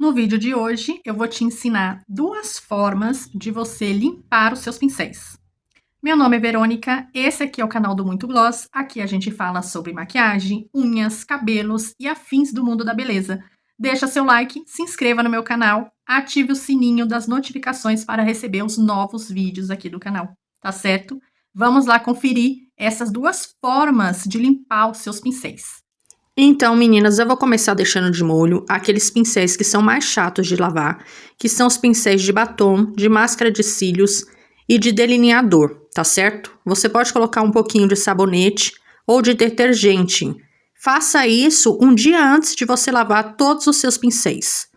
No vídeo de hoje, eu vou te ensinar duas formas de você limpar os seus pincéis. Meu nome é Verônica, esse aqui é o canal do Muito Gloss. Aqui a gente fala sobre maquiagem, unhas, cabelos e afins do mundo da beleza. Deixa seu like, se inscreva no meu canal, ative o sininho das notificações para receber os novos vídeos aqui do canal, tá certo? Vamos lá conferir essas duas formas de limpar os seus pincéis. Então, meninas, eu vou começar deixando de molho aqueles pincéis que são mais chatos de lavar, que são os pincéis de batom, de máscara de cílios e de delineador, tá certo? Você pode colocar um pouquinho de sabonete ou de detergente. Faça isso um dia antes de você lavar todos os seus pincéis.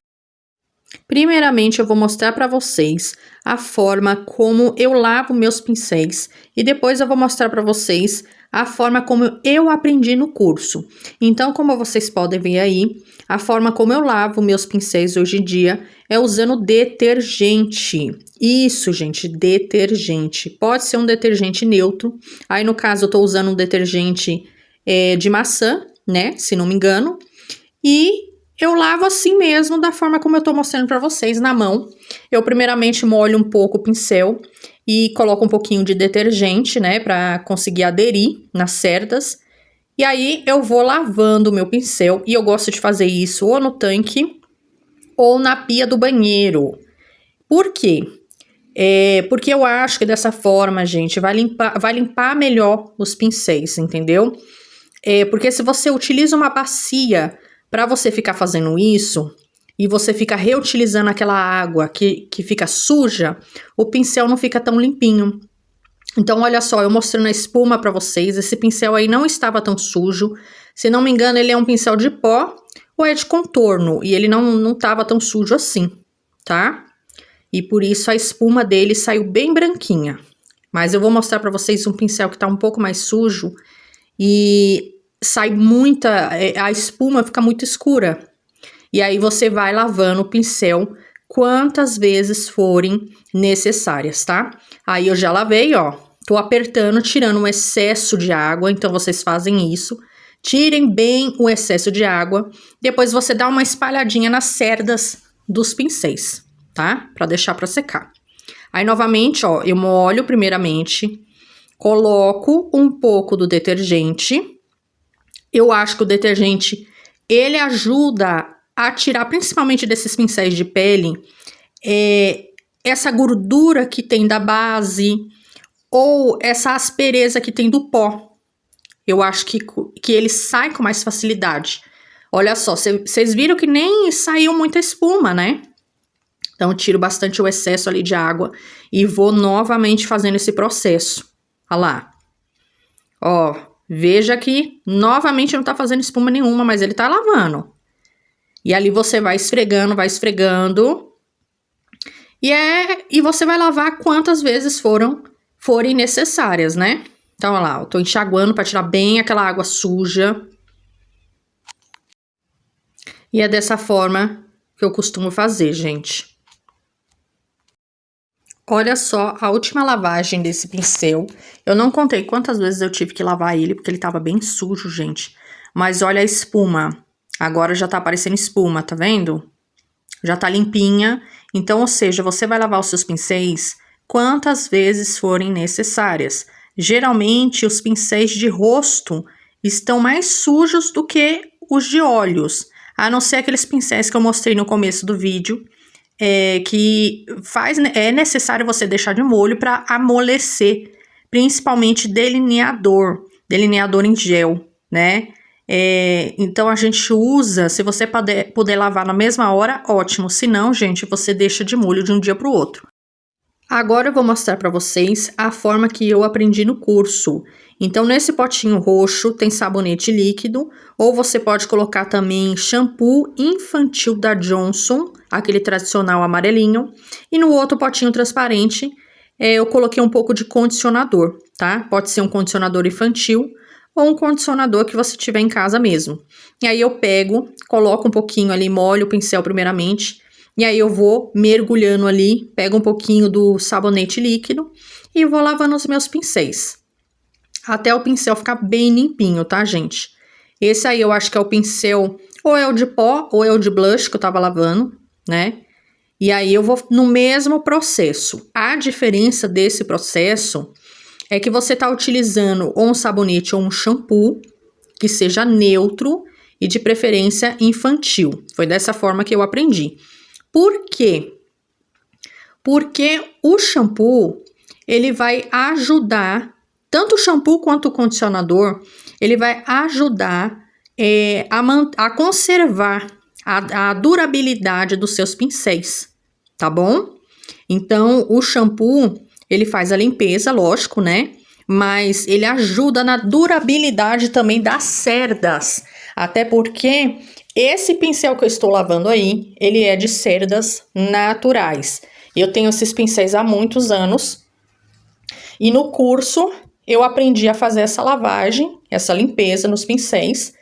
Primeiramente, eu vou mostrar para vocês a forma como eu lavo meus pincéis e depois eu vou mostrar para vocês a forma como eu aprendi no curso. Então, como vocês podem ver aí, a forma como eu lavo meus pincéis hoje em dia é usando detergente. Isso, gente, detergente. Pode ser um detergente neutro. Aí, no caso, eu tô usando um detergente de maçã, né? Se não me engano. E eu lavo assim mesmo, da forma como eu tô mostrando pra vocês, na mão. Eu primeiramente molho um pouco o pincel e coloco um pouquinho de detergente, né, pra conseguir aderir nas cerdas. E aí eu vou lavando o meu pincel e eu gosto de fazer isso ou no tanque ou na pia do banheiro. Por quê? Porque eu acho que dessa forma, gente, vai limpar melhor os pincéis, entendeu? Porque se você utiliza uma bacia para você ficar fazendo isso, e você fica reutilizando aquela água que fica suja, o pincel não fica tão limpinho. Então, olha só, eu mostrando a espuma para vocês, esse pincel aí não estava tão sujo. Se não me engano, ele é um pincel de pó ou é de contorno, e ele não estava tão sujo assim, tá? E por isso a espuma dele saiu bem branquinha. Mas eu vou mostrar para vocês um pincel que tá um pouco mais sujo e sai a espuma fica muito escura. E aí você vai lavando o pincel quantas vezes forem necessárias, tá? Aí eu já lavei, ó. Tô apertando, tirando um excesso de água, então vocês fazem isso. Tirem bem o excesso de água. Depois você dá uma espalhadinha nas cerdas dos pincéis, tá? Pra deixar pra secar. Aí novamente, ó, eu molho primeiramente, coloco um pouco do detergente. Eu acho que o detergente, ele ajuda a tirar, principalmente desses pincéis de pele, essa gordura que tem da base, ou essa aspereza que tem do pó. Eu acho que ele sai com mais facilidade. Olha só, vocês viram que nem saiu muita espuma, né? Então, eu tiro bastante o excesso ali de água e vou novamente fazendo esse processo. Olha lá. Ó, veja que novamente não tá fazendo espuma nenhuma, mas ele tá lavando. E ali você vai esfregando, e você vai lavar quantas vezes forem necessárias, né? Então, olha lá, eu tô enxaguando pra tirar bem aquela água suja. E é dessa forma que eu costumo fazer, gente. Olha só a última lavagem desse pincel. Eu não contei quantas vezes eu tive que lavar ele, porque ele tava bem sujo, gente. Mas olha a espuma. Agora já tá aparecendo espuma, tá vendo? Já tá limpinha. Então, ou seja, você vai lavar os seus pincéis quantas vezes forem necessárias. Geralmente, os pincéis de rosto estão mais sujos do que os de olhos. A não ser aqueles pincéis que eu mostrei no começo do vídeo. Que é necessário você deixar de molho para amolecer, principalmente delineador em gel, né? Então a gente usa, se você puder lavar na mesma hora, ótimo. Se não, gente, você deixa de molho de um dia para o outro. Agora eu vou mostrar para vocês a forma que eu aprendi no curso. Então, nesse potinho roxo tem sabonete líquido, ou você pode colocar também shampoo infantil da Johnson, aquele tradicional amarelinho. E no outro potinho transparente, eu coloquei um pouco de condicionador, tá? Pode ser um condicionador infantil ou um condicionador que você tiver em casa mesmo. E aí eu pego, coloco um pouquinho ali, molho o pincel primeiramente. E aí eu vou mergulhando ali, pego um pouquinho do sabonete líquido e vou lavando os meus pincéis. Até o pincel ficar bem limpinho, tá, gente? Esse aí eu acho que é o pincel, ou é o de pó, ou é o de blush que eu tava lavando. né? E aí eu vou no mesmo processo. A diferença desse processo é que você tá utilizando ou um sabonete ou um shampoo que seja neutro e de preferência infantil. Foi dessa forma que eu aprendi. Por quê? Porque o shampoo, ele vai ajudar, tanto o shampoo quanto o condicionador, ele vai ajudar a conservar a durabilidade dos seus pincéis, tá bom? Então, o shampoo, ele faz a limpeza, lógico, né? Mas ele ajuda na durabilidade também das cerdas. Até porque esse pincel que eu estou lavando aí, ele é de cerdas naturais. Eu tenho esses pincéis há muitos anos. E no curso, eu aprendi a fazer essa lavagem, essa limpeza nos pincéis,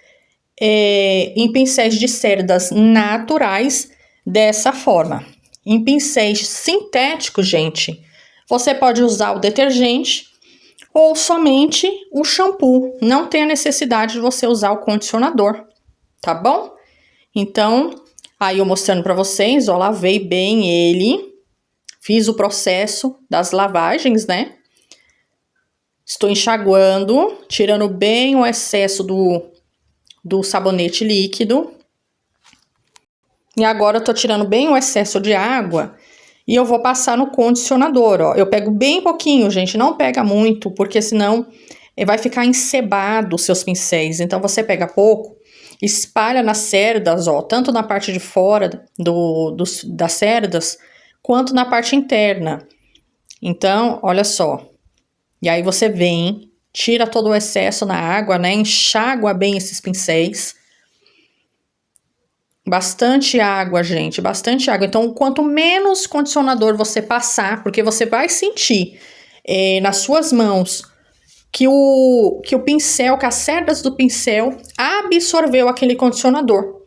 em pincéis de cerdas naturais, dessa forma. Em pincéis sintéticos, gente, você pode usar o detergente ou somente o shampoo. Não tem a necessidade de você usar o condicionador, tá bom? Então, aí eu mostrando pra vocês, ó, lavei bem ele, fiz o processo das lavagens, né? Estou enxaguando, tirando bem o excesso do sabonete líquido. E agora eu tô tirando bem o excesso de água e eu vou passar no condicionador, ó. Eu pego bem pouquinho, gente, não pega muito, porque senão vai ficar encebado os seus pincéis. Então você pega pouco, espalha nas cerdas, ó, tanto na parte de fora das cerdas, quanto na parte interna. Então, olha só. E aí você vem, tira todo o excesso na água, né? Enxágua bem esses pincéis. Bastante água, gente, bastante água. Então, quanto menos condicionador você passar, porque você vai sentir nas suas mãos que o pincel, que as cerdas do pincel absorveu aquele condicionador,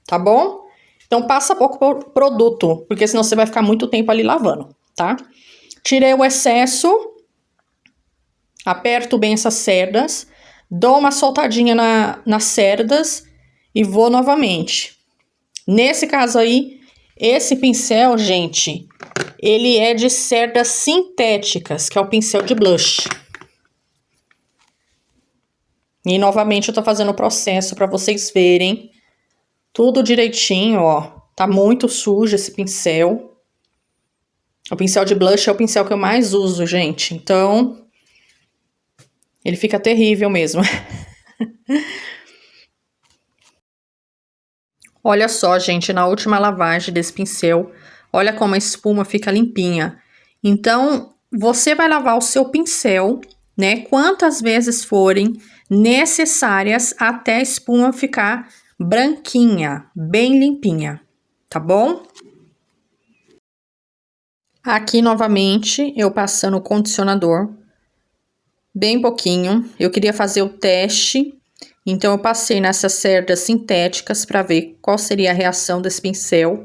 tá bom? Então, passa pouco produto, porque senão você vai ficar muito tempo ali lavando, tá? Tirei o excesso, aperto bem essas cerdas, dou uma soltadinha nas cerdas e vou novamente. Nesse caso aí, esse pincel, gente, ele é de cerdas sintéticas, que é o pincel de blush. E novamente eu tô fazendo o processo para vocês verem tudo direitinho, ó. Tá muito sujo esse pincel. O pincel de blush é o pincel que eu mais uso, gente. Então, ele fica terrível mesmo. Olha só, gente, na última lavagem desse pincel, olha como a espuma fica limpinha. Então, você vai lavar o seu pincel, né, quantas vezes forem necessárias até a espuma ficar branquinha, bem limpinha, tá bom? Aqui, novamente, eu passando o condicionador, bem pouquinho. Eu queria fazer o teste, então eu passei nessas cerdas sintéticas para ver qual seria a reação desse pincel.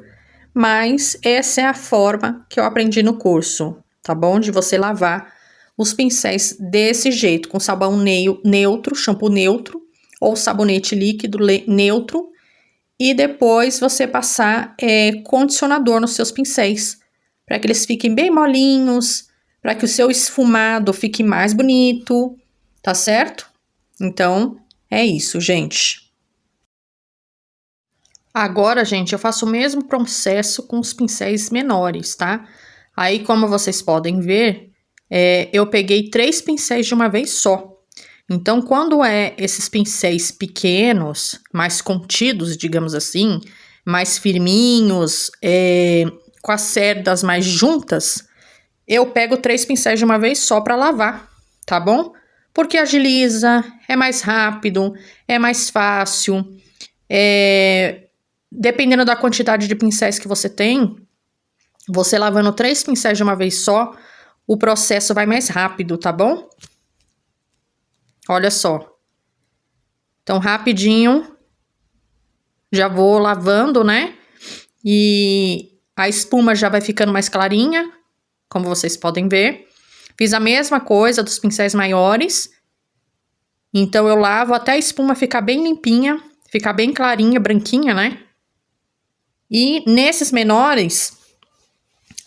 Mas essa é a forma que eu aprendi no curso, tá bom? De você lavar os pincéis desse jeito, com sabão neutro, shampoo neutro, ou sabonete líquido neutro. E depois você passar condicionador nos seus pincéis, para que eles fiquem bem molinhos, para que o seu esfumado fique mais bonito, tá certo? Então, é isso, gente. Agora, gente, eu faço o mesmo processo com os pincéis menores, tá? Aí, como vocês podem ver, eu peguei 3 pincéis de uma vez só. Então, quando esses pincéis pequenos, mais contidos, digamos assim, mais firminhos, com as cerdas mais juntas, eu pego 3 pincéis de uma vez só para lavar, tá bom? Porque agiliza, é mais rápido, é mais fácil, dependendo da quantidade de pincéis que você tem, você lavando 3 pincéis de uma vez só, o processo vai mais rápido, tá bom? Olha só. Então, rapidinho, já vou lavando, né? E a espuma já vai ficando mais clarinha, como vocês podem ver. Fiz a mesma coisa dos pincéis maiores. Então, eu lavo até a espuma ficar bem limpinha, ficar bem clarinha, branquinha, né? E nesses menores,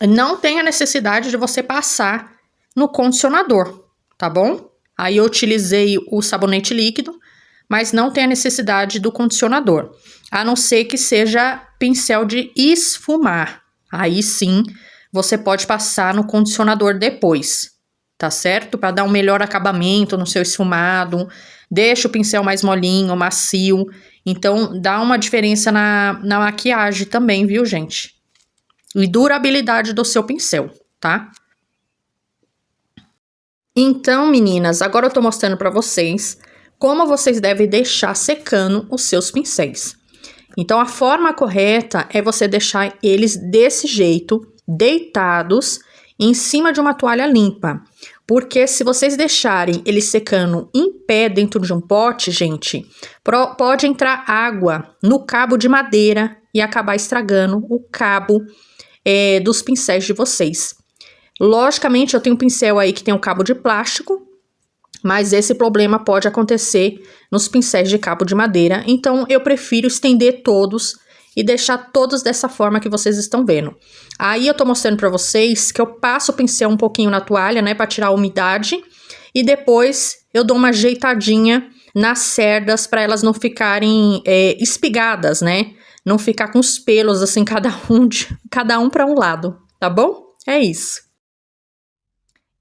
não tem a necessidade de você passar no condicionador, tá bom? Aí eu utilizei o sabonete líquido, mas não tem a necessidade do condicionador, a não ser que seja pincel de esfumar. Aí sim, você pode passar no condicionador depois, tá certo? Para dar um melhor acabamento no seu esfumado, deixa o pincel mais molinho, macio. Então, dá uma diferença na maquiagem também, viu, gente? E durabilidade do seu pincel, tá? Então, meninas, agora eu tô mostrando para vocês como vocês devem deixar secando os seus pincéis. Então, a forma correta é você deixar eles desse jeito, deitados, em cima de uma toalha limpa. Porque se vocês deixarem eles secando em pé dentro de um pote, gente, pode entrar água no cabo de madeira e acabar estragando o cabo dos pincéis de vocês. Logicamente, eu tenho um pincel aí que tem um cabo de plástico, mas esse problema pode acontecer nos pincéis de cabo de madeira, então eu prefiro estender todos e deixar todos dessa forma que vocês estão vendo. Aí eu tô mostrando pra vocês que eu passo o pincel um pouquinho na toalha, né, pra tirar a umidade, e depois eu dou uma ajeitadinha nas cerdas pra elas não ficarem espigadas, né, não ficar com os pelos assim, cada um pra um lado, tá bom? É isso.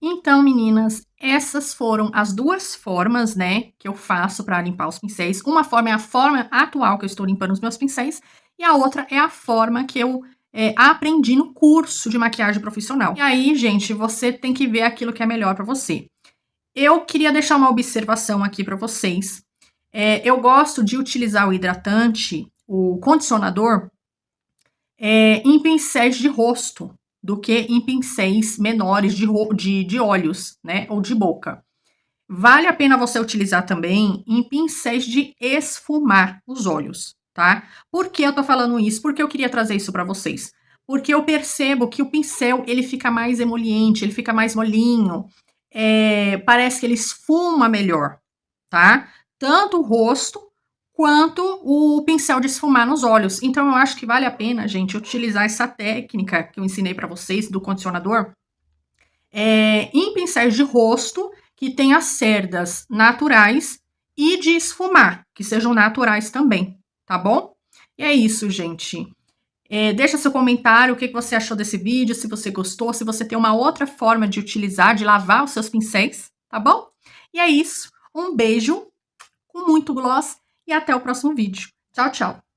Então, meninas, essas foram as duas formas, né, que eu faço para limpar os pincéis. Uma forma é a forma atual que eu estou limpando os meus pincéis e a outra é a forma que eu aprendi no curso de maquiagem profissional. E aí, gente, você tem que ver aquilo que é melhor para você. Eu queria deixar uma observação aqui para vocês. Eu gosto de utilizar o hidratante, o condicionador, em pincéis de rosto, do que em pincéis menores de olhos, né, ou de boca. Vale a pena você utilizar também em pincéis de esfumar os olhos, tá? Por que eu tô falando isso? Porque eu queria trazer isso para vocês. Porque eu percebo que o pincel, ele fica mais emoliente, ele fica mais molinho, parece que ele esfuma melhor, tá? Tanto o rosto quanto o pincel de esfumar nos olhos. Então, eu acho que vale a pena, gente, utilizar essa técnica que eu ensinei para vocês do condicionador em pincéis de rosto que tenha cerdas naturais e de esfumar, que sejam naturais também, tá bom? E é isso, gente. Deixa seu comentário, o que você achou desse vídeo, se você gostou, se você tem uma outra forma de utilizar, de lavar os seus pincéis, tá bom? E é isso. Um beijo com muito gloss e até o próximo vídeo. Tchau, tchau!